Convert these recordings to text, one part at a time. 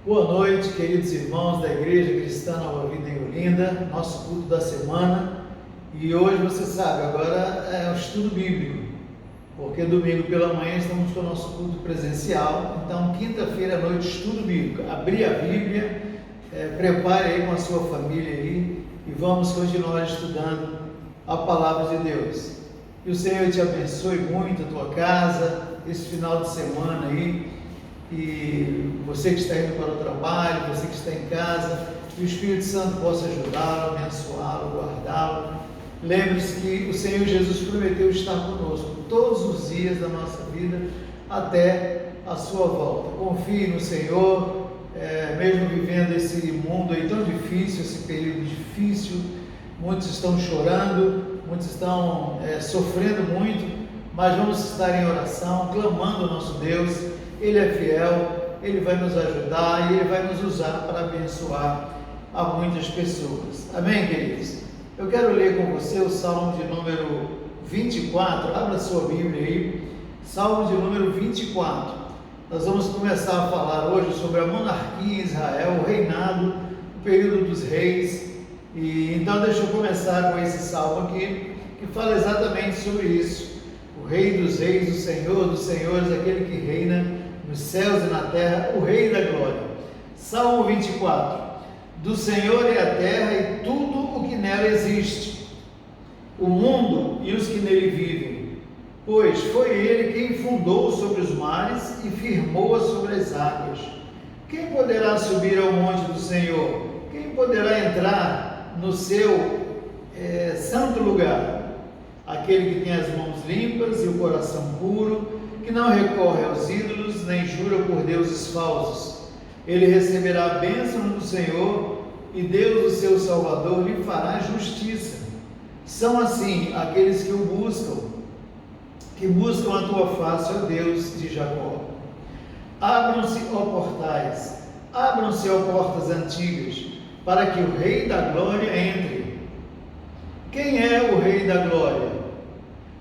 Boa noite, queridos irmãos da Igreja Cristã Nova Vida em Olinda, nosso culto da semana. E hoje, você sabe, agora é o estudo bíblico, porque domingo pela manhã estamos com o nosso culto presencial. Então, quinta-feira à noite, estudo bíblico. Abrir a Bíblia, prepare aí com a sua família aí e vamos continuar estudando a Palavra de Deus. Que o Senhor te abençoe muito, a tua casa, esse final de semana aí. E você que está indo para o trabalho, você que está em casa, que o Espírito Santo possa ajudá-lo, abençoá-lo, guardá-lo. Lembre-se que o Senhor Jesus prometeu estar conosco todos os dias da nossa vida até a sua volta. Confie no Senhor, mesmo vivendo esse mundo aí tão difícil, esse período difícil. Muitos estão chorando, muitos estão sofrendo muito, mas vamos estar em oração, clamando ao nosso Deus. Ele é fiel, Ele vai nos ajudar e Ele vai nos usar para abençoar a muitas pessoas. Amém, queridos? Eu quero ler com você o Salmo de número 24, abra sua Bíblia aí, Salmo de número 24. Nós vamos começar a falar hoje sobre a monarquia em Israel, o reinado, o período dos reis. E então deixa eu começar com esse salmo aqui, que fala exatamente sobre isso. O Rei dos reis, o Senhor dos senhores, aquele que reina nos céus e na terra, o Rei da glória. Salmo 24. Do Senhor é a terra e tudo o que nela existe, o mundo e os que nele vivem, pois foi Ele quem fundou sobre os mares e firmou-a sobre as águas. Quem poderá subir ao monte do Senhor? Quem poderá entrar no seu santo lugar? Aquele que tem as mãos limpas e o coração puro, que não recorre aos ídolos, nem jura por deuses falsos. Ele receberá a bênção do Senhor, e Deus, o seu Salvador, lhe fará justiça. São assim aqueles que o buscam, que buscam a tua face, ó Deus de Jacó. Abram-se, ó portais, abram-se, ó portas antigas, para que o Rei da glória entre. Quem é o Rei da glória?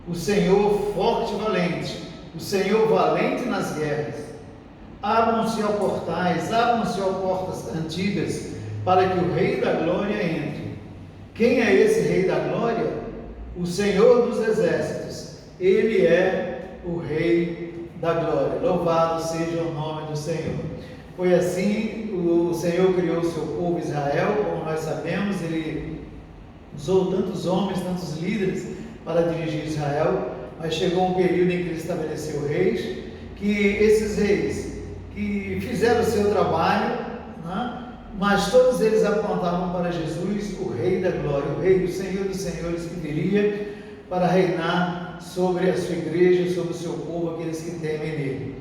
O Senhor forte e valente, o Senhor valente nas guerras. Abram-se, ó portais, abram-se, ó portas antigas, para que o Rei da glória entre. Quem é esse Rei da glória? O Senhor dos exércitos. Ele é o Rei da glória. Louvado seja o nome do Senhor. Foi assim, o Senhor criou o seu povo Israel, como nós sabemos. Ele usou tantos homens, tantos líderes para dirigir Israel, mas chegou um período em que ele estabeleceu reis, que esses reis que fizeram o seu trabalho, né? Mas todos eles apontavam para Jesus, o Rei da glória, o Rei do Senhor dos senhores, que viria para reinar sobre a sua igreja, sobre o seu povo, aqueles que temem nele,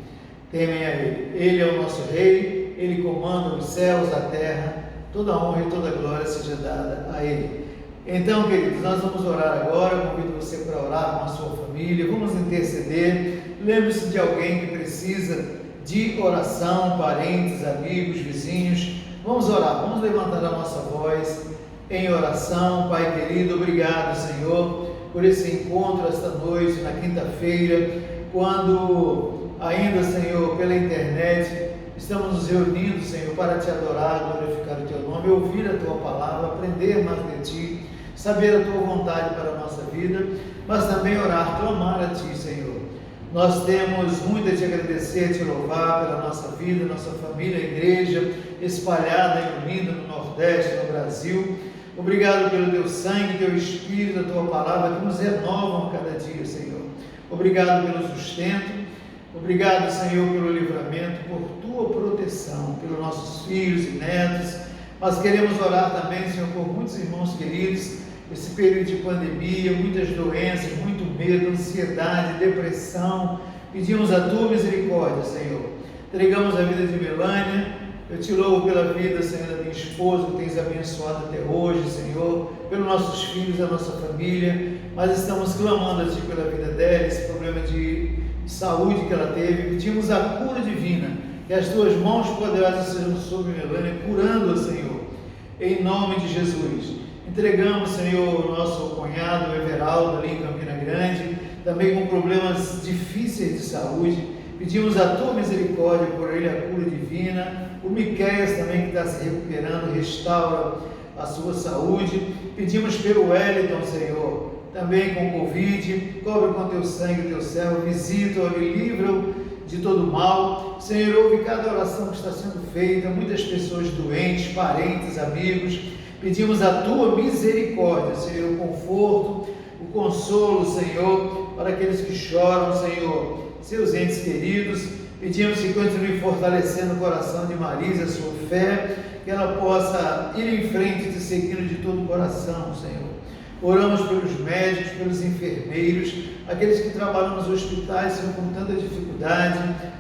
temem a ele. Ele é o nosso Rei, ele comanda os céus, a terra, toda a honra e toda a glória seja dada a ele. Então, queridos, nós vamos orar agora. Eu convido você para orar com a sua família, vamos interceder. Lembre-se de alguém que precisa de oração, parentes, amigos, vizinhos. Vamos orar, vamos levantar a nossa voz em oração. Pai querido, obrigado, Senhor, por esse encontro esta noite, na quinta-feira, quando ainda, Senhor, pela internet, estamos nos reunindo, Senhor, para te adorar, glorificar o teu nome, ouvir a tua palavra, aprender mais de ti, saber a tua vontade para a nossa vida, mas também orar, clamar a ti, Senhor. Nós temos muito a te agradecer, a te louvar pela nossa vida, nossa família, a igreja espalhada em Olinda, no Nordeste, no Brasil. Obrigado pelo teu sangue, teu Espírito, a tua palavra que nos renovam cada dia, Senhor. Obrigado pelo sustento, obrigado, Senhor, pelo livramento, por tua proteção, pelos nossos filhos e netos. Nós queremos orar também, Senhor, por muitos irmãos queridos, esse período de pandemia, muitas doenças, muito medo, ansiedade, depressão. Pedimos a tua misericórdia, Senhor. Entregamos a vida de Melânia. Eu te louvo pela vida, Senhor, da minha esposa, que tens abençoado até hoje, Senhor, pelos nossos filhos, a nossa família. Mas estamos clamando a ti pela vida dela, esse problema de saúde que ela teve. Pedimos a cura divina, que as tuas mãos poderosas sejam sobre Melânia, curando-a, Senhor, em nome de Jesus. Entregamos, Senhor, o nosso cunhado, o Everaldo, ali em Campina Grande, também com problemas difíceis de saúde. Pedimos a tua misericórdia por ele, a cura divina. O Miqueias também, que está se recuperando, restaura a sua saúde. Pedimos pelo Wellington, Senhor, também com Covid. Cobre com teu sangue, teu servo. Visita-o e livra-o de todo mal. Senhor, ouve cada oração que está sendo feita. Muitas pessoas doentes, parentes, amigos. Pedimos a tua misericórdia, Senhor, o conforto, o consolo, Senhor, para aqueles que choram, Senhor, seus entes queridos. Pedimos que continue fortalecendo o coração de Marisa, a sua fé, que ela possa ir em frente te seguindo de todo o coração, Senhor. Oramos pelos médicos, pelos enfermeiros, aqueles que trabalham nos hospitais, Senhor, com tanta dificuldade,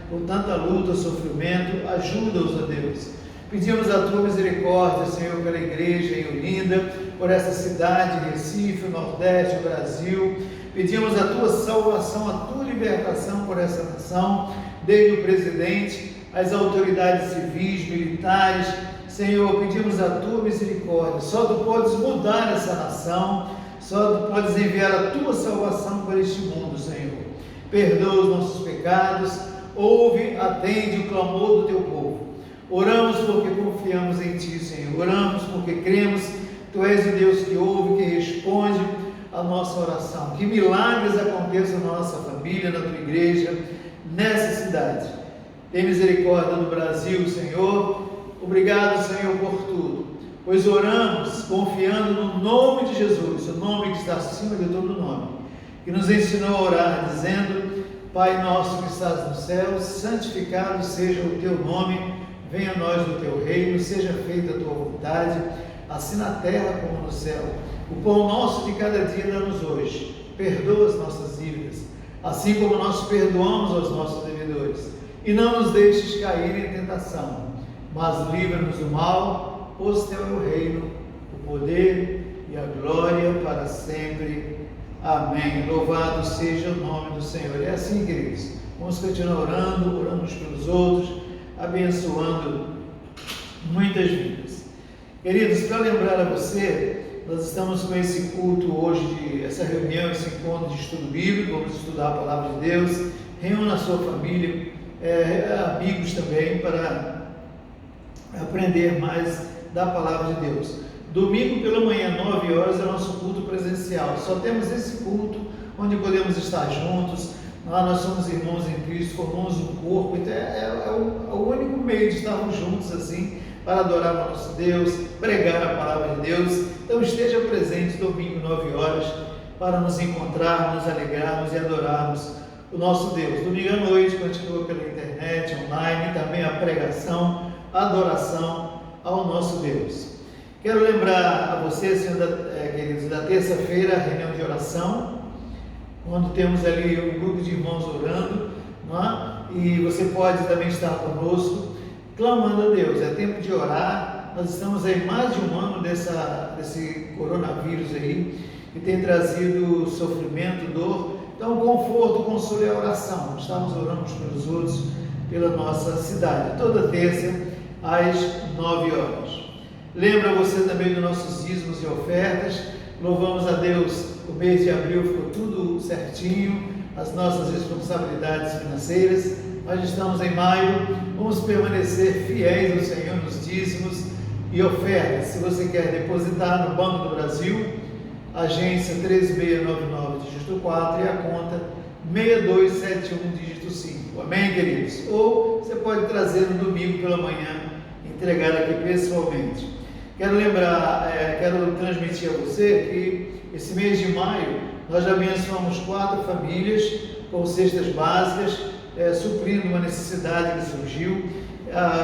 com tanta luta, sofrimento. Ajuda-os, ó Deus. Pedimos a tua misericórdia, Senhor, pela igreja em Olinda, por essa cidade, Recife, o Nordeste, o Brasil. Pedimos a tua salvação, a tua libertação por essa nação, desde o presidente, as autoridades civis, militares. Senhor, pedimos a tua misericórdia. Só tu podes mudar essa nação, só tu podes enviar a tua salvação para este mundo, Senhor. Perdoa os nossos pecados, ouve, atende o clamor do teu povo. Oramos porque confiamos em ti, Senhor. Oramos porque cremos que tu és o Deus que ouve, que responde a nossa oração. Que milagres aconteçam na nossa família, na tua igreja, nessa cidade. Tem misericórdia do Brasil, Senhor. Obrigado, Senhor, por tudo, pois oramos confiando no nome de Jesus, o nome que está acima de todo nome, que nos ensinou a orar, dizendo: Pai nosso que estás no céu, santificado seja o teu nome, venha a nós o teu reino, seja feita a tua vontade, assim na terra como no céu. O pão nosso de cada dia dá-nos hoje, perdoa as nossas dívidas, assim como nós perdoamos aos nossos devedores, e não nos deixes cair em tentação, mas livra-nos do mal, pois teu é o reino, o poder e a glória para sempre. Amém. Louvado seja o nome do Senhor. É assim, queridos. Vamos continuar orando uns pelos outros, abençoando muitas vidas. Queridos, para lembrar a você, nós estamos com esse culto hoje, essa reunião, esse encontro de estudo bíblico. Vamos estudar a palavra de Deus. Reúna a sua família, amigos também, para aprender mais da palavra de Deus. Domingo pela manhã, 9 horas, é o nosso culto presencial. Só temos esse culto onde podemos estar juntos. Nós somos irmãos em Cristo, formamos um corpo. Então é o único meio de estarmos juntos assim, para adorar o nosso Deus, pregar a palavra de Deus. Então esteja presente domingo, 9 horas, para nos encontrarmos, nos alegrarmos e adorarmos o nosso Deus. Domingo à noite continua pela internet, online, também a pregação, a adoração ao nosso Deus. Quero lembrar a vocês, queridos, da terça-feira, a reunião de oração, quando temos ali um grupo de irmãos orando, não é? E você pode também estar conosco, clamando a Deus. É tempo de orar. Nós estamos aí mais de um ano desse coronavírus aí, que tem trazido sofrimento, dor. Então, conforto, consolo e a oração. Estamos orando uns pelos outros, pela nossa cidade, toda terça, às 9 horas. Lembra você também dos nossos dízimos e ofertas. Louvamos a Deus, o mês de abril ficou tudo certinho, as nossas responsabilidades financeiras. Nós estamos em maio, vamos permanecer fiéis ao Senhor nos dízimos e ofertas. Se você quer depositar no Banco do Brasil, agência 3699, dígito 4, e a conta 6271, dígito 5. Amém, queridos? Ou você pode trazer no domingo pela manhã, entregar aqui pessoalmente. Quero transmitir a você que esse mês de maio nós já abençoamos 4 famílias com cestas básicas, suprindo uma necessidade que surgiu.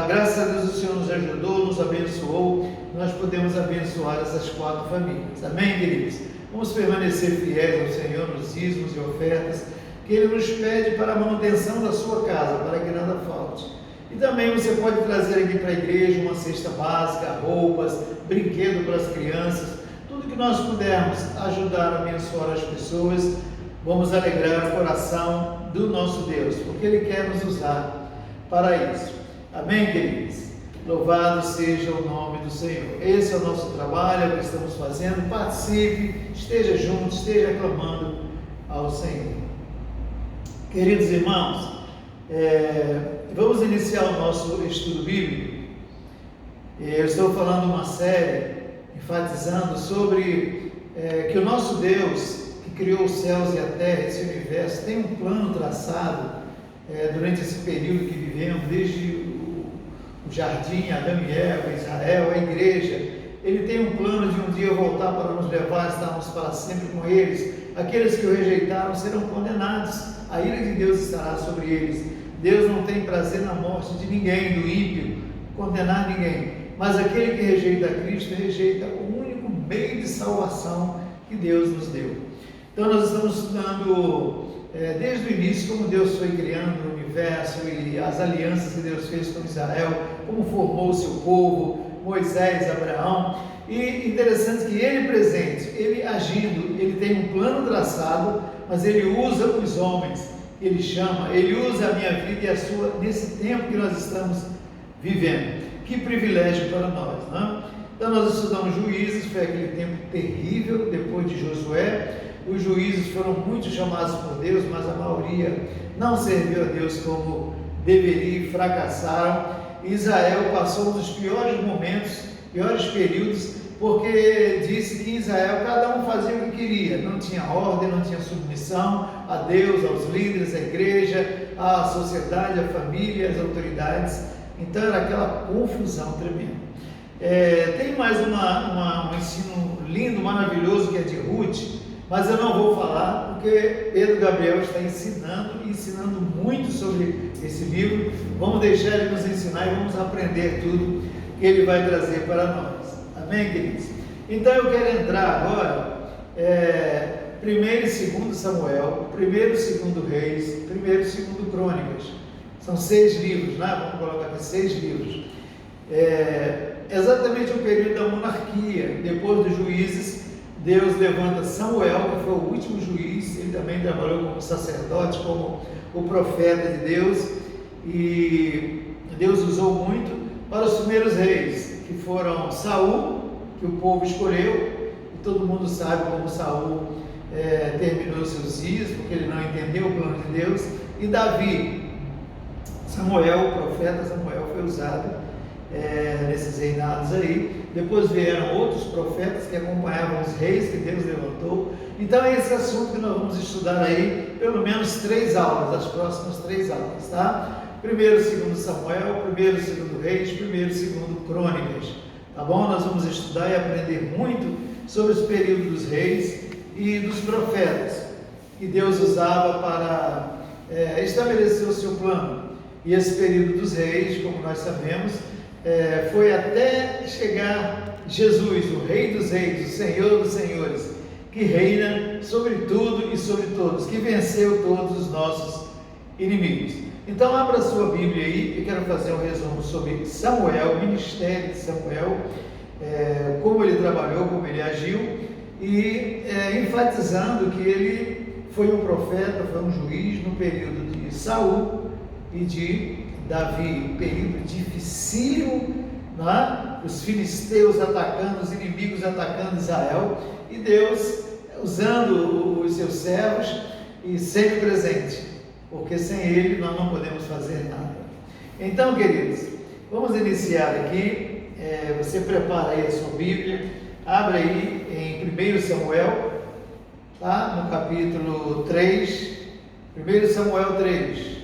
Graças a Deus o Senhor nos ajudou, nos abençoou, nós podemos abençoar essas 4 famílias. Amém, queridos? Vamos permanecer fiéis ao Senhor nos dízimos e ofertas que Ele nos pede para a manutenção da sua casa, para que nada falte. E também você pode trazer aqui para a igreja uma cesta básica, roupas, brinquedo para as crianças, tudo que nós pudermos ajudar a abençoar as pessoas. Vamos alegrar o coração do nosso Deus, porque Ele quer nos usar para isso. Amém, queridos? Louvado seja o nome do Senhor. Esse é o nosso trabalho, é o que estamos fazendo. Participe, esteja junto, esteja clamando ao Senhor. Queridos irmãos, Vamos iniciar o nosso estudo bíblico. Eu estou falando uma série enfatizando sobre que o nosso Deus, que criou os céus e a terra, esse universo, tem um plano traçado durante esse período que vivemos, desde o jardim, Adão e Eva, Israel, a igreja. Ele tem um plano de um dia voltar para nos levar, estarmos para sempre com eles. Aqueles que o rejeitaram serão condenados, a ira de Deus estará sobre eles. Deus não tem prazer na morte de ninguém, do ímpio, condenar ninguém, mas aquele que rejeita Cristo, rejeita o único meio de salvação que Deus nos deu. Então nós estamos estudando desde o início como Deus foi criando o universo e as alianças que Deus fez com Israel, como formou o seu povo, Moisés, Abraão. E interessante que ele presente, ele agindo, ele tem um plano traçado, mas ele usa os homens, ele chama, ele usa a minha vida e a sua nesse tempo que nós estamos vivendo. Que privilégio para nós, não? Então nós estudamos Juízes, foi aquele tempo terrível depois de Josué. Os juízes foram muito chamados por Deus, mas a maioria não serviu a Deus como deveria e fracassaram. Israel passou um dos piores momentos, piores períodos, porque disse que em Israel cada um fazia o que queria, não tinha ordem, não tinha submissão a Deus, aos líderes, à igreja, à sociedade, à família, às autoridades. Então era aquela confusão tremenda. Tem mais um ensino lindo, maravilhoso, que é de Ruth, mas eu não vou falar, porque Pedro Gabriel está ensinando muito sobre esse livro. Vamos deixar ele nos ensinar e vamos aprender tudo que ele vai trazer para nós. Amém, queridos? Então eu quero entrar agora, 1 e 2 Samuel, 1 e 2 Reis, 1 e 2 Crônicas. São 6 livros, né? Vamos colocar aqui 6 livros. Exatamente o período da monarquia. Depois dos juízes, Deus levanta Samuel, que foi o último juiz. Ele também trabalhou como sacerdote, como o profeta de Deus, e Deus usou muito para os primeiros reis, que foram Saul, que o povo escolheu, e todo mundo sabe como Saul terminou seus dias, porque ele não entendeu o plano de Deus, e Davi. Samuel, o profeta Samuel, foi usado nesses reinados aí. Depois vieram outros profetas que acompanhavam os reis que Deus levantou. Então é esse assunto que nós vamos estudar aí, pelo menos 3 aulas, as próximas 3 aulas, tá? 1 e 2 Samuel, 1 e 2 Reis, 1 e 2 Crônicas, tá bom? Nós vamos estudar e aprender muito sobre os períodos dos reis e dos profetas, que Deus usava para estabelecer o seu plano. E esse período dos reis, como nós sabemos, foi até chegar Jesus, o Rei dos Reis, o Senhor dos Senhores, que reina sobre tudo e sobre todos, que venceu todos os nossos inimigos. Então abra a sua Bíblia aí, eu quero fazer um resumo sobre Samuel, o ministério de Samuel, como ele trabalhou, como ele agiu, e enfatizando que ele foi um profeta, foi um juiz no período de Saul e de Davi, um período dificílimo, né? Os filisteus atacando, os inimigos atacando Israel, e Deus usando os seus servos e sempre presente, porque sem ele nós não podemos fazer nada. Então, queridos, vamos iniciar aqui. Você prepara aí a sua Bíblia, abre aí em 1 Samuel, tá? No capítulo 3, 1 Samuel 3.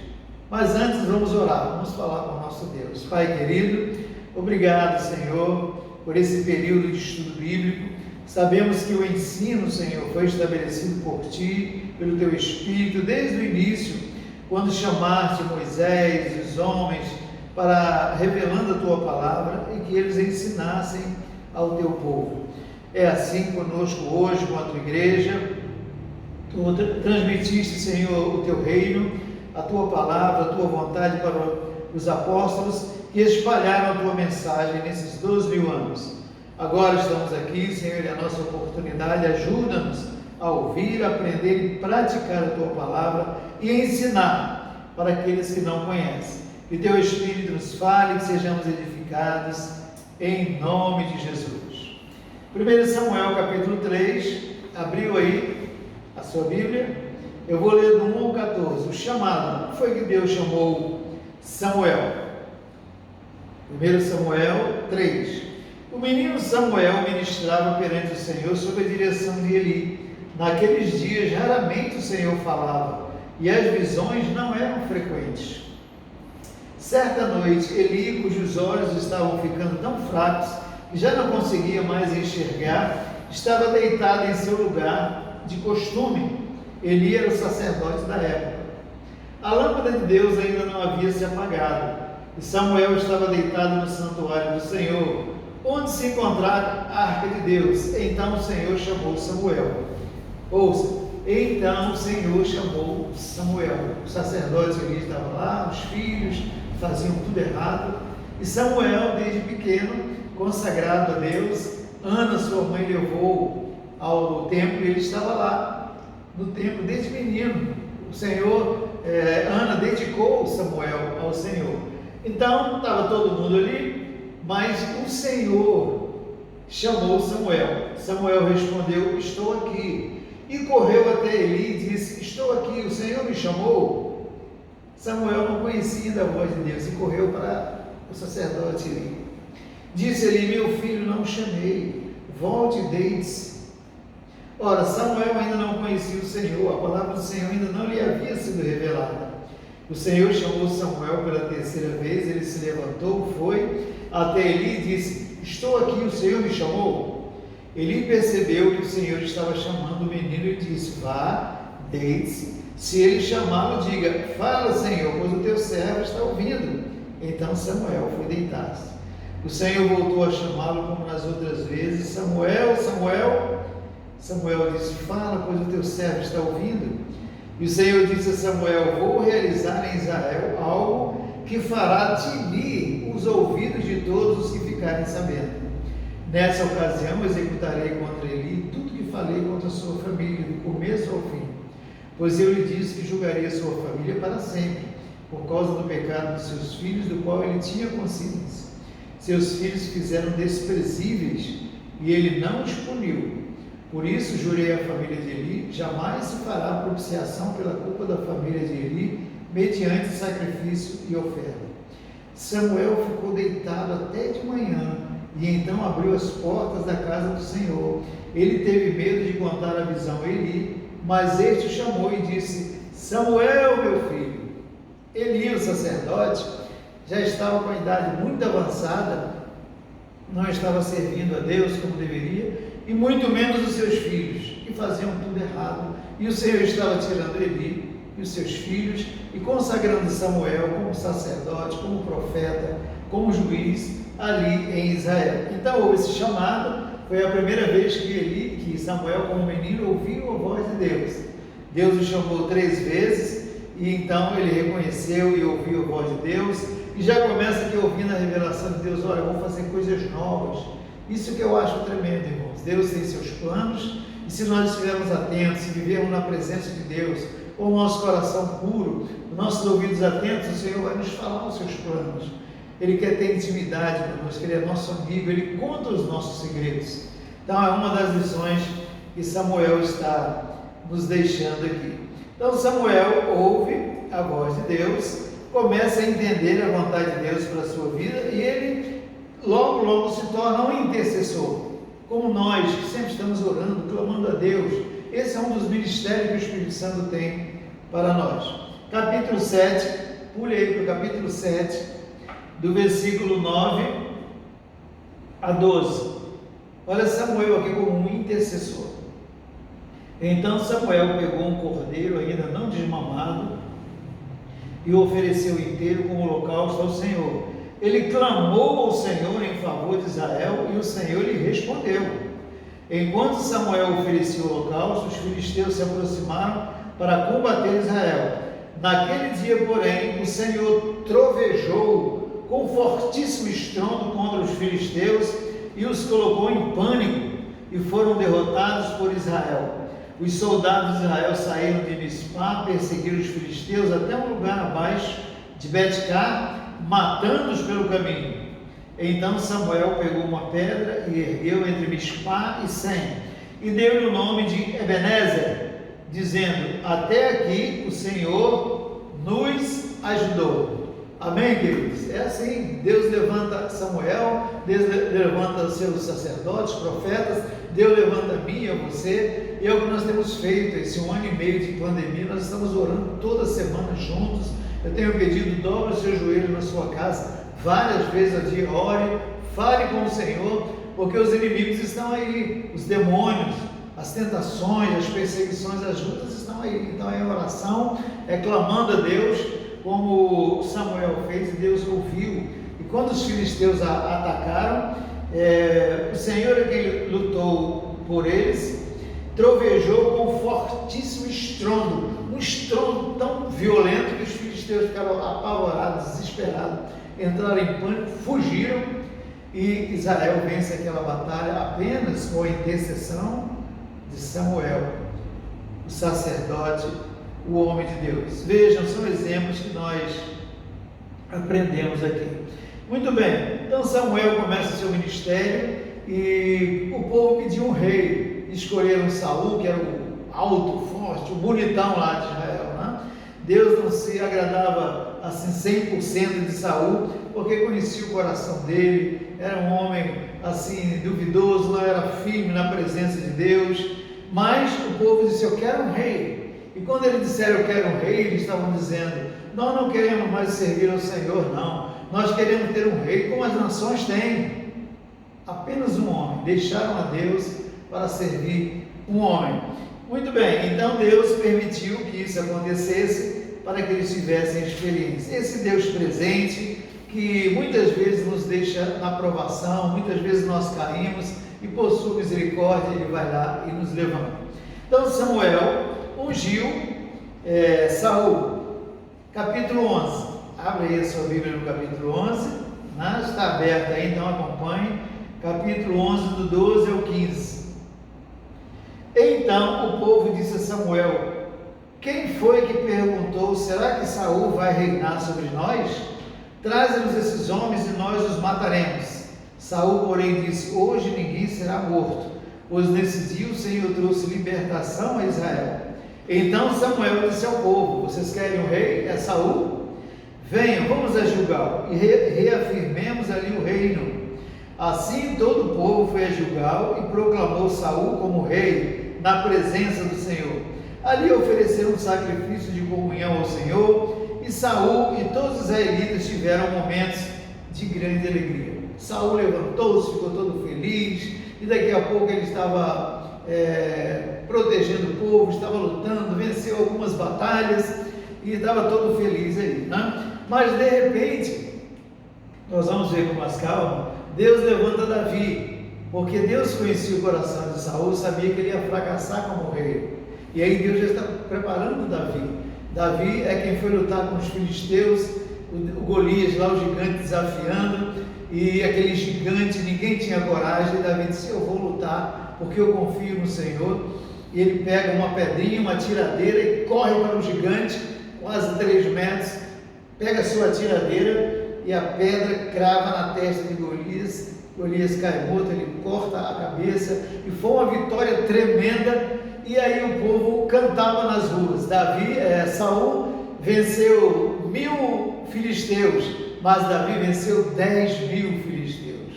Mas antes vamos orar, vamos falar com o nosso Deus. Pai querido, obrigado, Senhor, por esse período de estudo bíblico. Sabemos que o ensino, Senhor, foi estabelecido por Ti, pelo Teu Espírito, desde o início, quando chamaste Moisés e os homens para revelando a Tua palavra e que eles ensinassem ao Teu povo. É assim conosco hoje, com a Tua igreja. Tu transmitiste, Senhor, o Teu reino, a Tua palavra, a Tua vontade para os apóstolos que espalharam a Tua mensagem nesses 2000 anos. Agora estamos aqui, Senhor, é a nossa oportunidade. Ajuda-nos a ouvir, aprender e praticar a Tua palavra e ensinar para aqueles que não conhecem. Que Teu Espírito nos fale, que sejamos edificados em nome de Jesus. 1 Samuel capítulo 3, abriu aí a sua Bíblia. Eu vou ler do 1 ao 14. O chamado. Como foi que Deus chamou Samuel? 1 Samuel 3. O menino Samuel ministrava perante o Senhor sob a direção de Eli. Naqueles dias, raramente o Senhor falava, e as visões não eram frequentes. Certa noite, Eli, cujos olhos estavam ficando tão fracos que já não conseguia mais enxergar, estava deitado em seu lugar de costume. Eli era o sacerdote da época. A lâmpada de Deus ainda não havia se apagado, e Samuel estava deitado no santuário do Senhor, onde se encontrava a arca de Deus. Então o Senhor chamou Samuel. Ouça, então o Senhor chamou Samuel. O sacerdote Eli estava lá, os filhos faziam tudo errado, e Samuel, desde pequeno, consagrado a Deus, Ana, sua mãe, levou ao templo, e ele estava lá no templo desde menino. O Senhor, Ana dedicou Samuel ao Senhor. Então estava todo mundo ali, mas o Senhor chamou Samuel. Samuel respondeu: estou aqui. E correu até Eli e disse: estou aqui, o Senhor me chamou. Samuel não conhecia ainda a voz de Deus e correu para o sacerdote Eli. Disse Eli: meu filho, não o chamei, volte e deite-se. Ora, Samuel ainda não conhecia o Senhor, a palavra do Senhor ainda não lhe havia sido revelada. O Senhor chamou Samuel pela terceira vez, ele se levantou, foi até Eli e disse: estou aqui, o Senhor me chamou. Eli percebeu que o Senhor estava chamando o menino e disse: vá, deite-se. Se ele chamá-lo, diga: fala, Senhor, pois o teu servo está ouvindo. Então Samuel foi deitar-se. O Senhor voltou a chamá-lo como nas outras vezes: Samuel, Samuel. Samuel disse: fala, pois o teu servo está ouvindo. E o Senhor disse a Samuel: vou realizar em Israel algo que fará tinir os ouvidos de todos os que ficarem sabendo. Nessa ocasião executarei contra Eli tudo que falei contra a sua família, do começo ao fim. Pois eu lhe disse que julgaria sua família para sempre, por causa do pecado dos seus filhos, do qual ele tinha consciência. Seus filhos se fizeram desprezíveis, e ele não os puniu. Por isso jurei à família de Eli: jamais se fará propiciação pela culpa da família de Eli, mediante sacrifício e oferta. Samuel ficou deitado até de manhã, e então abriu as portas da casa do Senhor. Ele teve medo de contar a visão a Eli, mas este o chamou e disse: Samuel, meu filho. Eli, o sacerdote, já estava com a idade muito avançada, não estava servindo a Deus como deveria, e muito menos os seus filhos, que faziam tudo errado. E o Senhor estava tirando Eli e os seus filhos e consagrando Samuel como sacerdote, como profeta, como juiz ali em Israel. Então houve esse chamado. Foi a primeira vez que Samuel, como menino, ouviu a voz de Deus. Deus o chamou 3 vezes, e então ele reconheceu e ouviu a voz de Deus, e já começa aqui ouvindo a revelação de Deus: olha, eu vou fazer coisas novas. Isso que eu acho tremendo, irmãos. Deus tem seus planos, e se nós estivermos atentos, se vivermos na presença de Deus, com o nosso coração puro, os nossos ouvidos atentos, o Senhor vai nos falar os seus planos. Ele quer ter intimidade conosco, Ele é nosso amigo, Ele conta os nossos segredos. Então é uma das lições que Samuel está nos deixando aqui. Então Samuel ouve a voz de Deus, começa a entender a vontade de Deus para a sua vida, e ele logo se torna um intercessor, como nós que sempre estamos orando, clamando a Deus. Esse é um dos ministérios que o Espírito Santo tem para nós. Capítulo 7, pule aí para o capítulo 7, do versículo 9 a 12. Olha Samuel aqui como um intercessor. Então Samuel pegou um cordeiro ainda não desmamado e o ofereceu inteiro como holocausto ao Senhor. Ele clamou ao Senhor em favor de Israel, e o Senhor lhe respondeu. Enquanto Samuel oferecia o holocausto, os filisteus se aproximaram para combater Israel. Naquele dia, porém, o Senhor trovejou com fortíssimo estrondo contra os filisteus e os colocou em pânico, e foram derrotados por Israel. Os soldados de Israel saíram de Mispá, perseguiram os filisteus até um lugar abaixo de Bet-Car, matando-os pelo caminho. Então Samuel pegou uma pedra e ergueu entre Mispá e Sem, e deu-lhe o nome de Ebenezer, dizendo: até aqui o Senhor nos ajudou. Amém, queridos? É assim, Deus levanta Samuel, Deus levanta seus sacerdotes, profetas, Deus levanta a mim e a você, e é o que nós temos feito. Esse 1 ano e meio de pandemia, nós estamos orando toda semana juntos. Eu tenho pedido: dobre o seu joelho na sua casa, várias vezes ao dia, ore, fale com o Senhor, porque os inimigos estão aí, os demônios, as tentações, as perseguições, as lutas estão aí. Então é oração, é clamando a Deus, como Samuel fez, e Deus ouviu. E quando os filisteus atacaram, o Senhor é quem lutou por eles, trovejou com um fortíssimo estrondo, um estrondo tão violento que os filisteus ficaram apavorados, desesperados, entraram em pânico, fugiram, e Israel vence aquela batalha apenas com a intercessão de Samuel, o sacerdote, o homem de Deus. Vejam, são exemplos que nós aprendemos aqui. Muito bem, então Samuel começa seu ministério e o povo pediu um rei. Escolheram Saul, que era o alto, forte, o bonitão lá de Israel, né? Deus não se agradava assim 100% de Saul, porque conhecia o coração dele, era um homem assim duvidoso, não era firme na presença de Deus. Mas o povo disse: eu quero um rei. E quando eles disseram: eu quero um rei, eles estavam dizendo: nós não queremos mais servir ao Senhor, não, nós queremos ter um rei como as nações têm. Apenas um homem. Deixaram a Deus para servir um homem. Muito bem, então Deus permitiu que isso acontecesse para que eles tivessem experiência. Esse Deus presente, que muitas vezes nos deixa na provação, muitas vezes nós caímos, e por sua misericórdia Ele vai lá e nos levanta. Então Samuel ungiu Saul. Capítulo 11, abre aí a sua Bíblia no capítulo 11, né? Está aberta aí, então acompanhe. Capítulo 11, do 12 ao 15. Então o povo disse a Samuel: quem foi que perguntou: será que Saul vai reinar sobre nós? Traze-nos esses homens e nós os mataremos. Saul, porém, disse: hoje ninguém será morto, pois nesse dia o Senhor trouxe libertação a Israel. Então Samuel disse ao povo: vocês querem um rei? É Saul? Venham, vamos a Gilgal e reafirmemos ali o reino. Assim todo o povo foi a Gilgal e proclamou Saul como rei na presença do Senhor. Ali ofereceram um sacrifício de comunhão ao Senhor, e Saul e todos os israelitas tiveram momentos de grande alegria. Saul levantou-se, ficou todo feliz, e daqui a pouco ele estava protegendo o povo, estava lutando, venceu algumas batalhas e estava todo feliz aí, né? Mas de repente, nós vamos ver com mais calma, Deus levanta Davi, porque Deus conhecia o coração de Saul, sabia que ele ia fracassar como rei, e aí Deus já está preparando Davi. Davi é quem foi lutar com os filisteus, o Golias lá, o gigante desafiando, e aquele gigante, ninguém tinha coragem, e Davi disse: eu vou lutar, porque eu confio no Senhor. E ele pega uma pedrinha, uma tiradeira, e corre para o gigante, quase 3 metros, pega a sua tiradeira, e a pedra crava na testa de Golias. Golias cai morto, ele corta a cabeça, e foi uma vitória tremenda. E aí o povo cantava nas ruas. Saul venceu 1000 filisteus, mas Davi venceu 10.000 filisteus.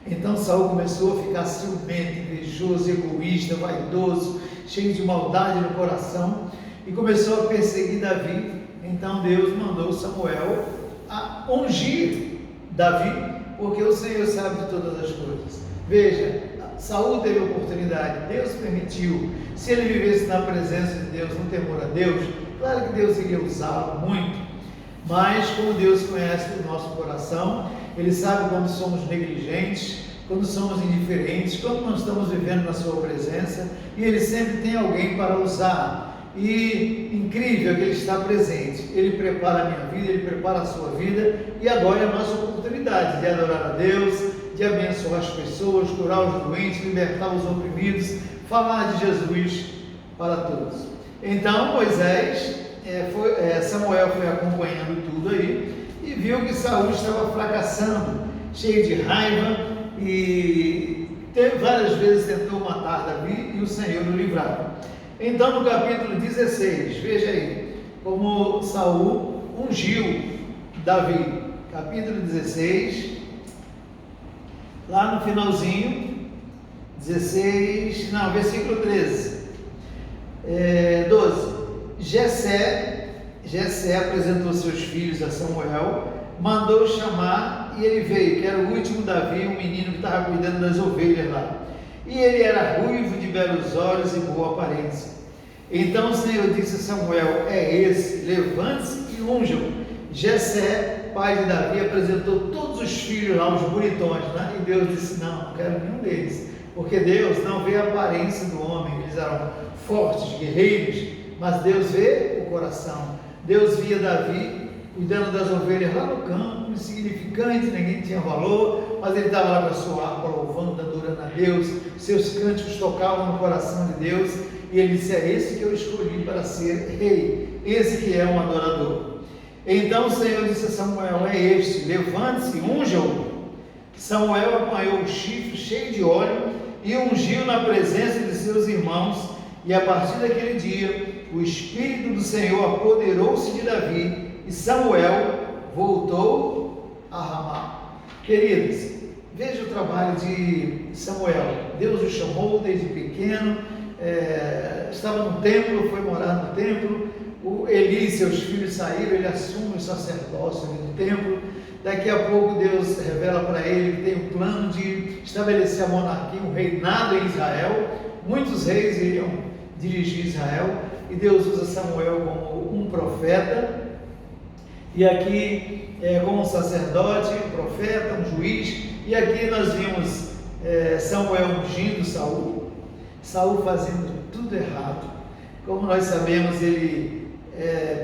Então Saul começou a ficar ciumento, invejoso, egoísta, vaidoso, cheio de maldade no coração, e começou a perseguir Davi. Então Deus mandou Samuel a ungir Davi, porque o Senhor sabe de todas as coisas. Veja, Saul teve oportunidade, Deus permitiu. Se ele vivesse na presença de Deus, no temor a Deus, claro que Deus iria usá-lo muito, mas como Deus conhece o nosso coração, Ele sabe quando somos negligentes, quando somos indiferentes, quando não estamos vivendo na sua presença, e Ele sempre tem alguém para usar. E incrível que Ele está presente. Ele prepara a minha vida, Ele prepara a sua vida, e agora é a nossa oportunidade de adorar a Deus, de abençoar as pessoas, curar os doentes, libertar os oprimidos, falar de Jesus para todos. Então Samuel foi acompanhando tudo aí e viu que Saul estava fracassando, cheio de raiva, e várias vezes tentou matar Davi, e o Senhor o livrava. Então, no capítulo 16, veja aí, como Saul ungiu Davi. Capítulo 16, lá no finalzinho, versículo 13, 12. Jessé apresentou seus filhos a Samuel, mandou chamar e ele veio, que era o último Davi, um menino que estava cuidando das ovelhas lá. E ele era ruivo, de belos olhos e boa aparência. Então o Senhor disse a Samuel: é esse, levante-se e unja-o. Jessé, pai de Davi, apresentou todos os filhos lá, os bonitões, né? E Deus disse: não quero nenhum deles, porque Deus não vê a aparência do homem. Eles eram fortes, guerreiros, mas Deus vê o coração. Deus via Davi cuidando das ovelhas lá no campo, insignificante, ninguém tinha valor, mas ele estava lá com a sua harpa, louvando, adorando a Deus. Seus cânticos tocavam no coração de Deus, e ele disse: é esse que eu escolhi para ser rei, esse que é um adorador. Então o Senhor disse a Samuel: é este, levante-se, unja-o. Samuel apanhou o chifre cheio de óleo e ungiu na presença de seus irmãos, e a partir daquele dia o Espírito do Senhor apoderou-se de Davi, e Samuel voltou a Ramá. Queridos, veja o trabalho de Samuel. Deus o chamou desde pequeno, estava no templo, foi morar no templo. Eli e seus filhos saíram, ele assume o sacerdócio do templo. Daqui a pouco Deus revela para ele que tem um plano de estabelecer a monarquia, um reinado em Israel. Muitos reis iriam dirigir Israel, e Deus usa Samuel como um profeta, e aqui como um sacerdote, um profeta, um juiz. E aqui nós vimos Samuel ungindo Saul fazendo tudo errado. Como nós sabemos, ele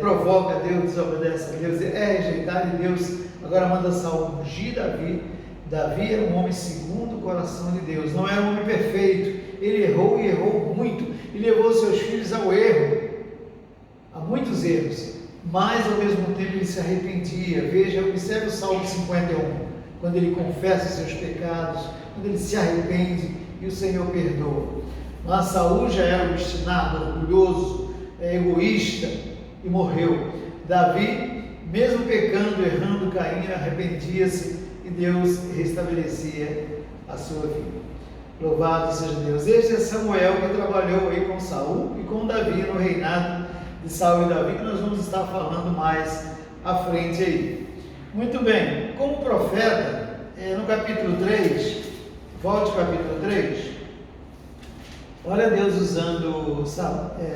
provoca Deus, desobedece a Deus, é rejeitado de Deus. Agora manda Saul ungir Davi. Davi era um homem segundo o coração de Deus, não era um homem perfeito, ele errou e errou muito, e levou seus filhos ao erro, a muitos erros, mas ao mesmo tempo ele se arrependia. Veja, observe o Salmo 51, quando ele confessa seus pecados, quando ele se arrepende e o Senhor perdoa. Mas Saul já era obstinado, orgulhoso, egoísta, e morreu. Davi, mesmo pecando, errando, Caim, arrependia-se, e Deus restabelecia a sua vida. Louvado seja Deus. Este é Samuel, que trabalhou aí com Saul e com Davi no reinado de Saul e Davi, que nós vamos estar falando mais à frente aí. Muito bem, como profeta, no capítulo 3, volte ao capítulo 3, olha Deus usando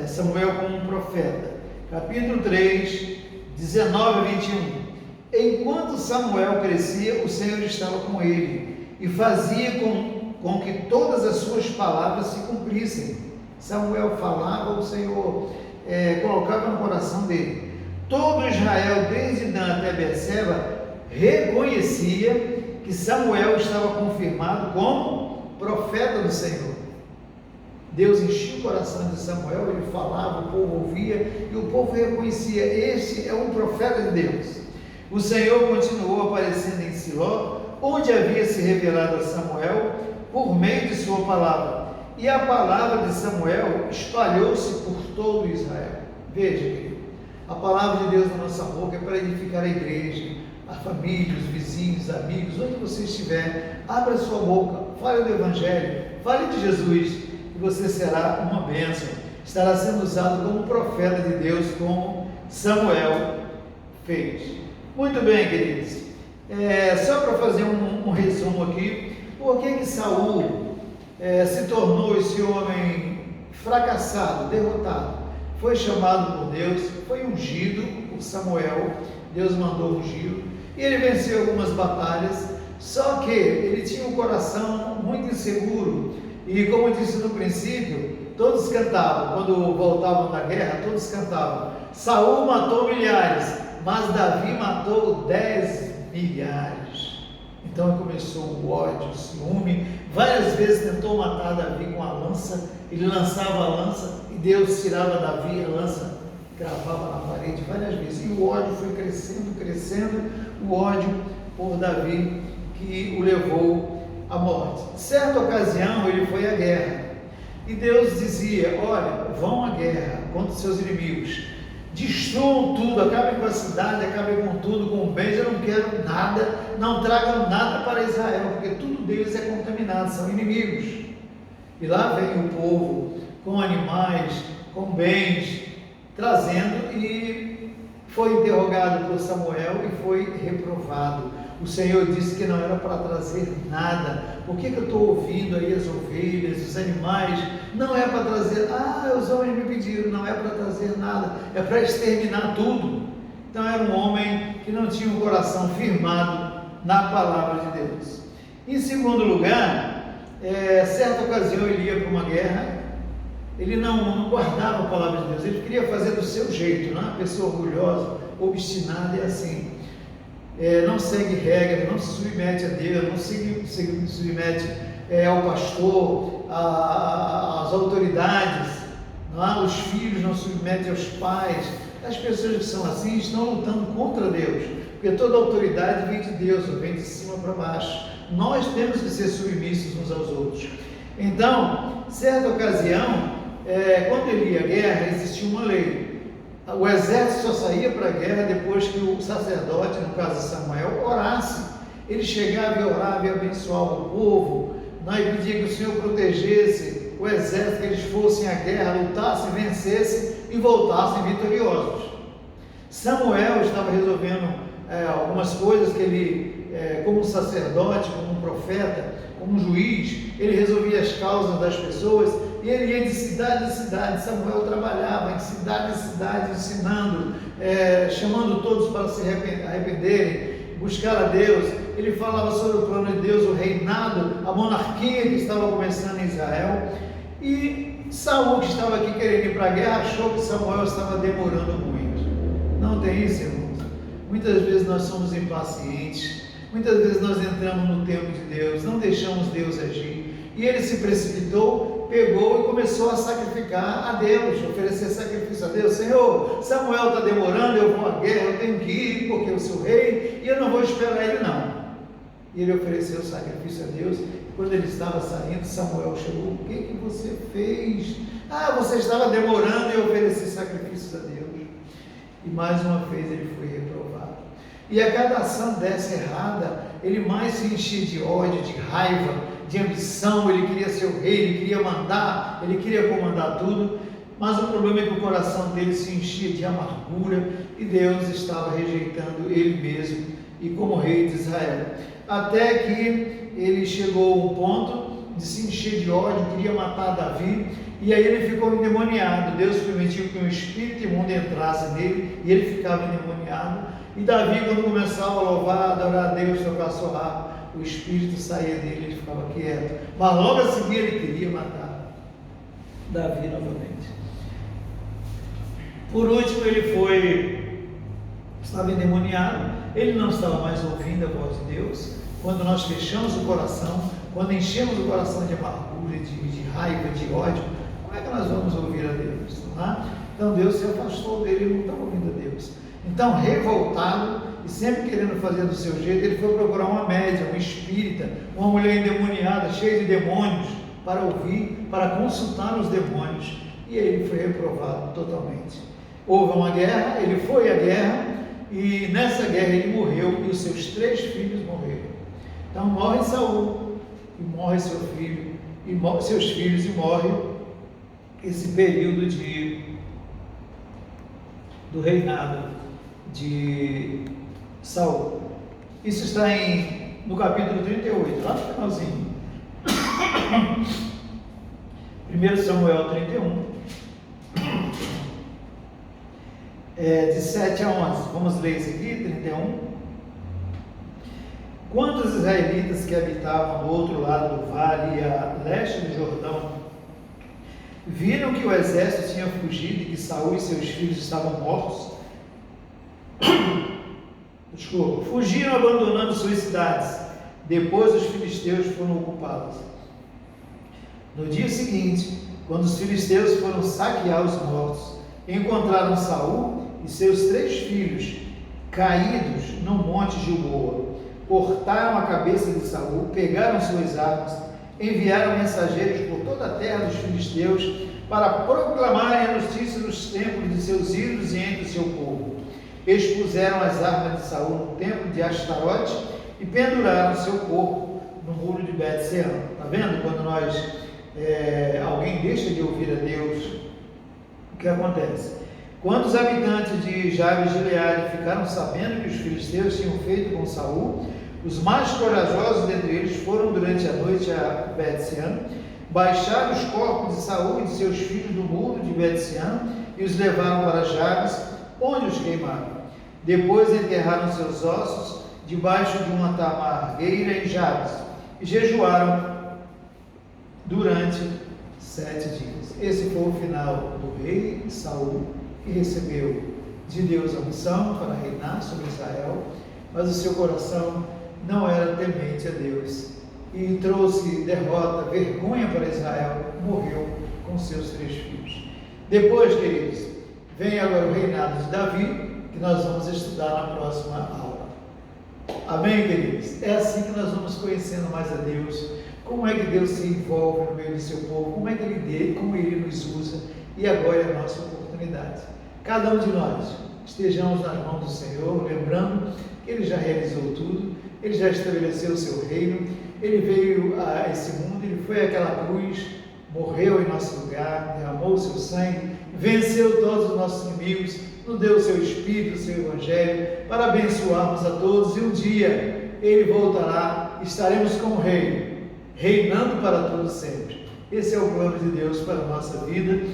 Samuel como um profeta. Capítulo 3, 19 a 21. Enquanto Samuel crescia, o Senhor estava com ele e fazia com que todas as suas palavras se cumprissem. Samuel falava, o Senhor colocava no coração dele. Todo Israel, desde Dan até Berseba, reconhecia que Samuel estava confirmado como profeta do Senhor. Deus enchia o coração de Samuel, ele falava, o povo ouvia, e o povo reconhecia: este é um profeta de Deus. O Senhor continuou aparecendo em Siló, onde havia se revelado a Samuel por meio de sua palavra, e a palavra de Samuel espalhou-se por todo Israel. Veja, querido, a palavra de Deus na nossa boca é para edificar a igreja, a família, os vizinhos, amigos, onde você estiver. Abra a sua boca, fale do Evangelho, fale de Jesus, e você será uma bênção. Estará sendo usado como profeta de Deus, como Samuel fez. Muito bem, queridos, só para fazer um resumo aqui, por que Saul se tornou esse homem fracassado, derrotado? Foi chamado por Deus, foi ungido por Samuel, Deus mandou ungir, e ele venceu algumas batalhas, só que ele tinha um coração muito inseguro, e como eu disse no princípio, todos cantavam, quando voltavam da guerra, todos cantavam: Saul matou milhares, mas Davi matou 10 milhares. Então começou o ódio, o ciúme. Várias vezes tentou matar Davi com a lança. Ele lançava a lança e Deus tirava Davi, a lança cravava na parede várias vezes. E o ódio foi crescendo, o ódio por Davi, que o levou à morte. Certa ocasião ele foi à guerra. E Deus dizia: olha, vão à guerra contra os seus inimigos, destruam tudo, acabem com a cidade, acabem com tudo, com bens, eu não quero nada, não tragam nada para Israel, porque tudo deles é contaminado, são inimigos. E lá vem o povo com animais, com bens, trazendo, e foi interrogado por Samuel e foi reprovado. O Senhor disse que não era para trazer nada. Por que eu estou ouvindo aí as ovelhas, os animais? Não é para trazer, os homens me pediram, não é para trazer nada, é para exterminar tudo. Então era um homem que não tinha um coração firmado na palavra de Deus. Em segundo lugar, certa ocasião ele ia para uma guerra, ele não guardava a palavra de Deus, ele queria fazer do seu jeito, não é? Uma pessoa orgulhosa, obstinada, é assim. Não segue regras, não se submete a Deus, não se submete ao pastor, às autoridades, não, os filhos não se submetem aos pais. As pessoas que são assim estão lutando contra Deus, porque toda autoridade vem de Deus, vem de cima para baixo. Nós temos que ser submissos uns aos outros. Então, certa ocasião, quando ele ia à guerra, existia uma lei. O exército só saía para a guerra depois que o sacerdote, no caso de Samuel, orasse. Ele chegava e orava e abençoava o povo, e pedia que o Senhor protegesse o exército, que eles fossem à guerra, lutassem, vencessem e voltassem vitoriosos. Samuel estava resolvendo algumas coisas que ele, como sacerdote, como um profeta, como um juiz, ele resolvia as causas das pessoas. E ele ia de cidade em cidade. Samuel trabalhava em cidade em cidade, ensinando, chamando todos para se arrependerem, buscar a Deus. Ele falava sobre o plano de Deus, o reinado, a monarquia que estava começando em Israel. E Saul, que estava aqui querendo ir para a guerra, achou que Samuel estava demorando muito. Não tem isso, irmãos? Muitas vezes nós somos impacientes, muitas vezes nós entramos no tempo de Deus, não deixamos Deus agir. E ele se precipitou, pegou e começou a sacrificar a Deus, oferecer sacrifício a Deus. Senhor, Samuel está demorando, eu vou à guerra, eu tenho que ir porque eu sou rei e eu não vou esperar ele não. E ele ofereceu sacrifício a Deus. Quando ele estava saindo, Samuel chegou: o que você fez? Você estava demorando e eu ofereci sacrifícios a Deus. E mais uma vez ele foi reprovado. E a cada ação dessa errada, ele mais se enchia de ódio, de raiva, de ambição. Ele queria ser o rei, ele queria mandar, ele queria comandar tudo. Mas o problema é que o coração dele se enchia de amargura e Deus estava rejeitando ele mesmo e como rei de Israel. Até que ele chegou a um ponto de se encher de ódio, queria matar Davi, e aí ele ficou endemoniado. Deus permitiu que um espírito imundo entrasse nele e ele ficava endemoniado. E Davi, quando começava a louvar, adorar a Deus, tocar a sua harpa, o espírito saía dele, ele ficava quieto. Mas logo a seguir ele queria matar Davi novamente. Por último, estava endemoniado, ele não estava mais ouvindo a voz de Deus. Quando nós fechamos o coração, quando enchemos o coração de amargura, de raiva, de ódio, como é que nós vamos ouvir a Deus? Não é? Então Deus se afastou dele, ele não estava ouvindo a Deus. Então, revoltado e sempre querendo fazer do seu jeito, ele foi procurar uma médium, um espírita, uma mulher endemoniada, cheia de demônios, para ouvir, para consultar os demônios. E ele foi reprovado totalmente. Houve uma guerra, ele foi à guerra, e nessa guerra ele morreu, e os seus 3 filhos morreram. Então morre Saul, e morre seu filho, e morre seus filhos, e morre esse período do reinado de Saul. Isso está no capítulo 38, lá no finalzinho. 1 Samuel 31, de 7 a 11. Vamos ler isso aqui, 31. Quando os israelitas que habitavam do outro lado do vale e a leste do Jordão viram que o exército tinha fugido e que Saul e seus filhos estavam mortos, fugiram abandonando suas cidades. Depois os filisteus foram ocupados. No dia seguinte, quando os filisteus foram saquear os mortos, encontraram Saul e seus 3 filhos caídos no monte Gilboa. Cortaram a cabeça de Saul, pegaram suas armas enviaram mensageiros por toda a terra dos filisteus para proclamarem a notícia nos templos de seus ídolos e entre o seu povo. Expuseram as armas de Saul no templo de Astarote e penduraram seu corpo no muro de Bet-sean. Está vendo? Quando alguém deixa de ouvir a Deus, o que acontece? Quando os habitantes de Jabes de Gileade ficaram sabendo que os filisteus tinham feito com Saul, os mais corajosos dentre eles foram durante a noite a Bet-sean, baixaram os corpos de Saul e de seus filhos do muro de Bet-sean e os levaram para Jabes, onde os queimaram. Depois enterraram seus ossos debaixo de uma tamargueira em Jabes e jejuaram durante 7 dias. Esse foi o final do rei Saul, que recebeu de Deus a unção para reinar sobre Israel, mas o seu coração não era temente a Deus e trouxe derrota, vergonha para Israel, morreu com seus 3 filhos. Depois, queridos, vem agora o reinado de Davi, que nós vamos estudar na próxima aula. Amém, queridos? É assim que nós vamos conhecendo mais a Deus, como é que Deus se envolve no meio do seu povo, como Ele nos usa, e agora é a nossa oportunidade. Cada um de nós estejamos nas mãos do Senhor, lembrando que Ele já realizou tudo, Ele já estabeleceu o seu reino, Ele veio a esse mundo, Ele foi àquela cruz, morreu em nosso lugar, derramou o seu sangue, venceu todos os nossos inimigos, nos deu o seu Espírito, o seu Evangelho, para abençoarmos a todos, e um dia Ele voltará, estaremos com o Rei, reinando para todos sempre. Esse é o plano de Deus para a nossa vida.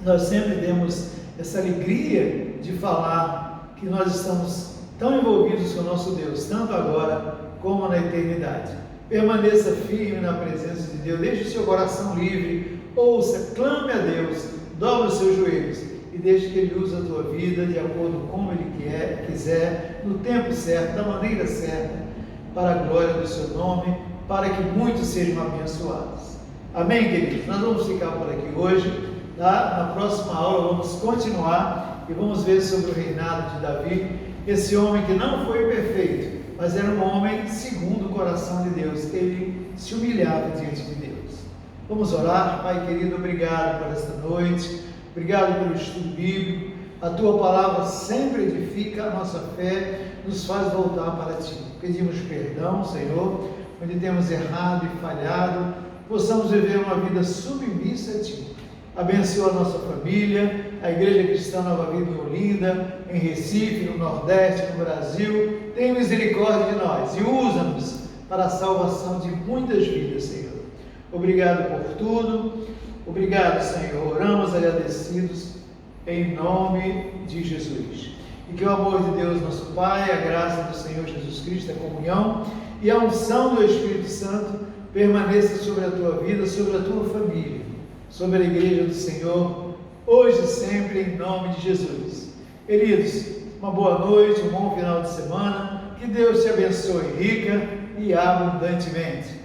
Nós sempre temos essa alegria de falar que nós estamos tão envolvidos com o nosso Deus, tanto agora como na eternidade. Permaneça firme na presença de Deus, deixe o seu coração livre, ouça, clame a Deus, dobre os seus joelhos e deixe que Ele use a tua vida de acordo com como Ele quiser, no tempo certo, da maneira certa, para a glória do seu nome, para que muitos sejam abençoados. Amém, queridos? Nós vamos ficar por aqui hoje, tá? Na próxima aula vamos continuar e vamos ver sobre o reinado de Davi, esse homem que não foi perfeito, mas era um homem segundo o coração de Deus. Ele se humilhava diante de Deus. Vamos orar. Pai querido, obrigado por esta noite, obrigado pelo estudo bíblico. A Tua palavra sempre edifica a nossa fé, nos faz voltar para Ti. Pedimos perdão, Senhor, onde temos errado e falhado, possamos viver uma vida submissa a Ti. Abençoa a nossa família, a Igreja Cristã Nova Vida em Olinda, em Recife, no Nordeste, no Brasil. Tenha misericórdia de nós e usa-nos para a salvação de muitas vidas, Senhor. Obrigado por tudo. Obrigado, Senhor. Oramos agradecidos em nome de Jesus. E que o amor de Deus, nosso Pai, a graça do Senhor Jesus Cristo, a comunhão e a unção do Espírito Santo permaneça sobre a tua vida, sobre a tua família, sobre a Igreja do Senhor, hoje e sempre, em nome de Jesus. Queridos, uma boa noite, um bom final de semana, que Deus te abençoe rica e abundantemente.